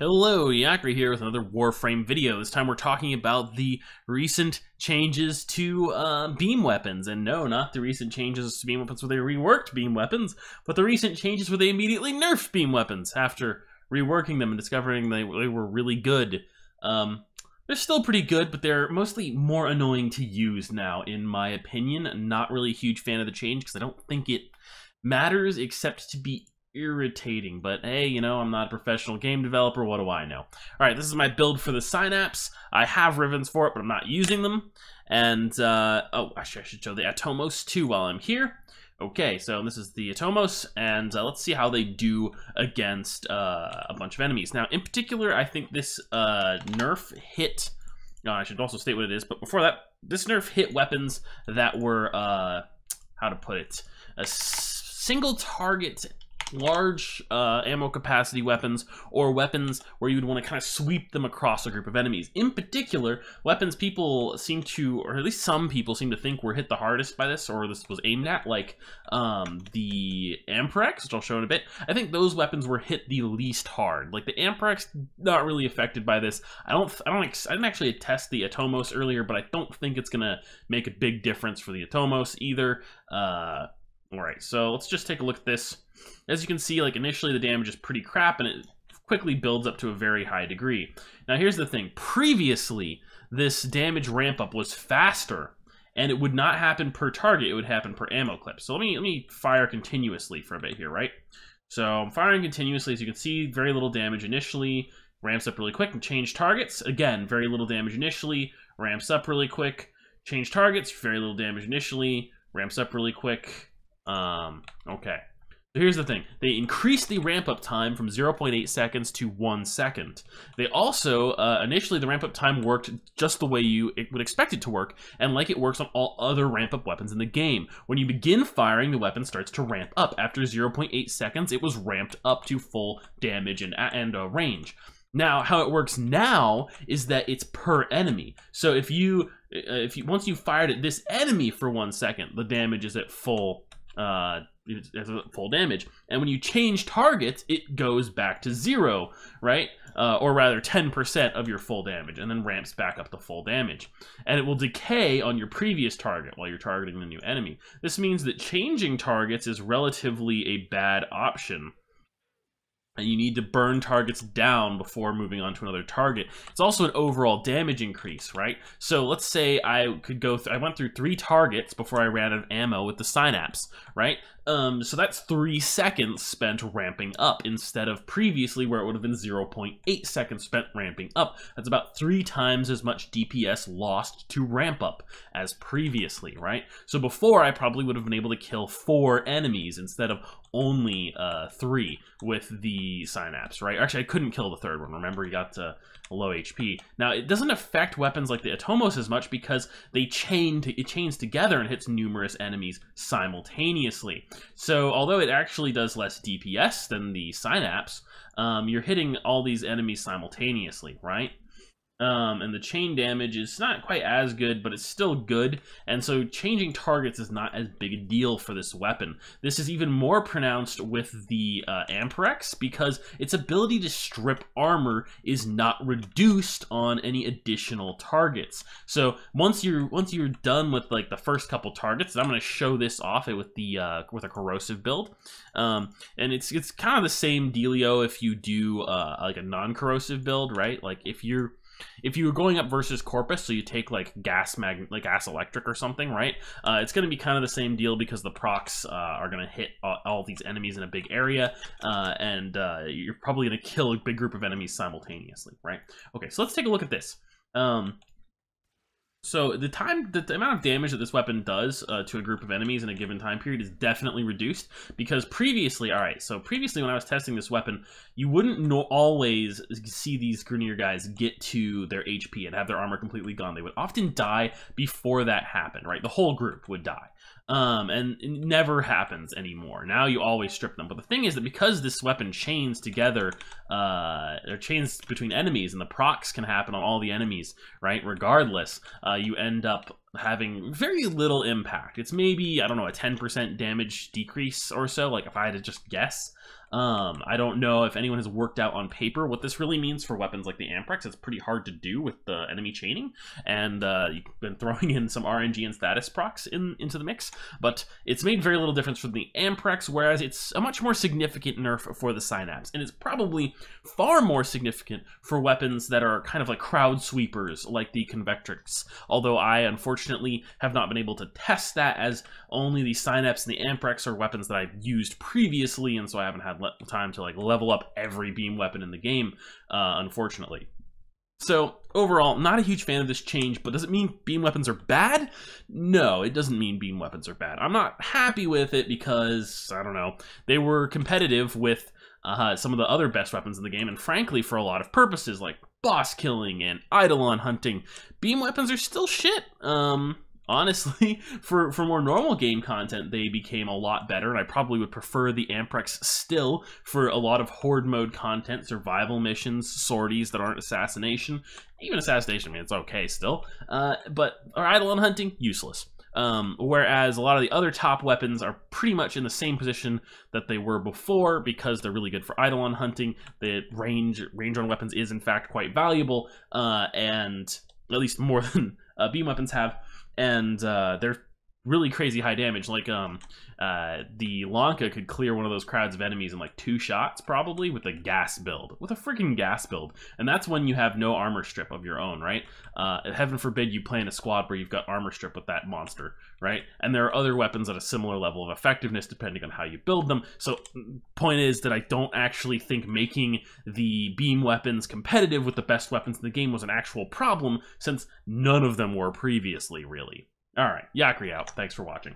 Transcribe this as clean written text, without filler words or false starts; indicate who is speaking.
Speaker 1: Hello, Yakri here with another Warframe video. This time we're talking about the recent changes to beam weapons. And no, not the recent changes to beam weapons where they reworked beam weapons, but the recent changes where they immediately nerfed beam weapons after reworking them and discovering they were really good. They're still pretty good, but they're mostly more annoying to use now, in my opinion. I'm not really a huge fan of the change because I don't think it matters except to be irritating, but hey, you know, I'm not a professional game developer, what do I know? Alright, this is my build for the Synapse. I have ribbons for it, but I'm not using them. And, oh, actually I should show the Atomos too while I'm here. Okay, so this is the Atomos, and let's see how they do against a bunch of enemies. Now, in particular, I think this nerf hit, I should also state what it is, but before that, this nerf hit weapons that were, how to put it, a single target large ammo capacity weapons, or weapons where you would want to kind of sweep them across a group of enemies. In particular, weapons people seem to, or at least some people seem to think were hit the hardest by this, or this was aimed at, like the Amprex, which I'll show in a bit. I think those weapons were hit the least hard. Like the Amprex, not really affected by this. I didn't actually test the Atomos earlier, but I don't think it's gonna make a big difference for the Atomos either. Alright, so let's just take a look at this. As you can see, like initially the damage is pretty crap and it quickly builds up to a very high degree. Now here's the thing, previously this damage ramp up was faster and it would not happen per target, it would happen per ammo clip. So let me fire continuously for a bit here, right? So I'm firing continuously, as you can see, very little damage initially, ramps up really quick, and change targets, again, very little damage initially, ramps up really quick, change targets, very little damage initially, ramps up really quick. Okay. So here's the thing. They increased the ramp-up time from 0.8 seconds to 1 second. They also, initially the ramp-up time worked just the way you would expect it to work, and like it works on all other ramp-up weapons in the game. When you begin firing, the weapon starts to ramp up. After 0.8 seconds, it was ramped up to full damage and range. Now, how it works now is that it's per enemy. So if you once you fired at this enemy for 1 second, the damage is at full damage, and when you change targets, it goes back to 0, right? Or rather 10% of your full damage, and then ramps back up to full damage. And it will decay on your previous target while you're targeting the new enemy. This means that changing targets is relatively a bad option, and you need to burn targets down before moving on to another target. It's also an overall damage increase, right? So let's say I went through 3 targets before I ran out of ammo with the Synapse, right? So that's 3 seconds spent ramping up instead of previously where it would have been 0.8 seconds spent ramping up. That's about 3 times as much DPS lost to ramp up as previously, right? So before I probably would have been able to kill 4 enemies instead of only 3 with the Synapse, right? Actually, I couldn't kill the 3rd one. Remember, he got to low HP. Now, it doesn't affect weapons like the Atomos as much because it chains together and hits numerous enemies simultaneously. So, although it actually does less DPS than the Synapse, you're hitting all these enemies simultaneously, right? And the chain damage is not quite as good, but it's still good, and so changing targets is not as big a deal for this weapon. This is even more pronounced with the Amprex, because its ability to strip armor is not reduced on any additional targets. So once you're done with like the first couple targets, and I'm going to show this off with the with a corrosive build, and it's kind of the same dealio if you do like a non-corrosive build, right? Like if you were going up versus Corpus, so you take like gas electric or something, right? It's going to be kind of the same deal because the procs are going to hit all these enemies in a big area, and you're probably going to kill a big group of enemies simultaneously, right? Okay, so let's take a look at this. So the amount of damage that this weapon does to a group of enemies in a given time period is definitely reduced, because previously, previously when I was testing this weapon, you wouldn't always see these Grineer guys get to their HP and have their armor completely gone. They would often die before that happened, right? The whole group would die. And it never happens anymore. Now you always strip them. But the thing is that because this weapon chains together, or chains between enemies, and the procs can happen on all the enemies, right, regardless, you end up having very little impact. It's maybe, I don't know, a 10% damage decrease or so, like if I had to just guess. I don't know if anyone has worked out on paper what this really means for weapons like the Amprex. It's pretty hard to do with the enemy chaining, and you've been throwing in some RNG and status procs into the mix, but it's made very little difference for the Amprex, whereas it's a much more significant nerf for the Synapse, and it's probably far more significant for weapons that are kind of like crowd sweepers, like the Convectrix, although I unfortunately have not been able to test that, as only the Synapse and the Amprex are weapons that I've used previously, and so I haven't had time to like level up every beam weapon in the game, unfortunately. So overall, not a huge fan of this change, but does it mean beam weapons are bad? No, it doesn't mean beam weapons are bad. I'm not happy with it because, I don't know, they were competitive with some of the other best weapons in the game, and frankly, for a lot of purposes like boss killing and Eidolon hunting, beam weapons are still shit. Honestly, for more normal game content, they became a lot better, and I probably would prefer the Amprex still for a lot of horde mode content, survival missions, sorties that aren't assassination. Even assassination, I mean, it's okay still. But our Eidolon hunting, useless. Whereas a lot of the other top weapons are pretty much in the same position that they were before, because they're really good for Eidolon hunting. The range on weapons is in fact quite valuable, and at least more than beam weapons have. And they're really crazy high damage. Like the Lanka could clear one of those crowds of enemies in like 2 shots probably with a gas build, with a freaking gas build. And that's when you have no armor strip of your own, right? Heaven forbid you play in a squad where you've got armor strip with that monster, right? And there are other weapons at a similar level of effectiveness depending on how you build them. So point is that I don't actually think making the beam weapons competitive with the best weapons in the game was an actual problem, since none of them were previously, really. Alright, Yakri out. Thanks for watching.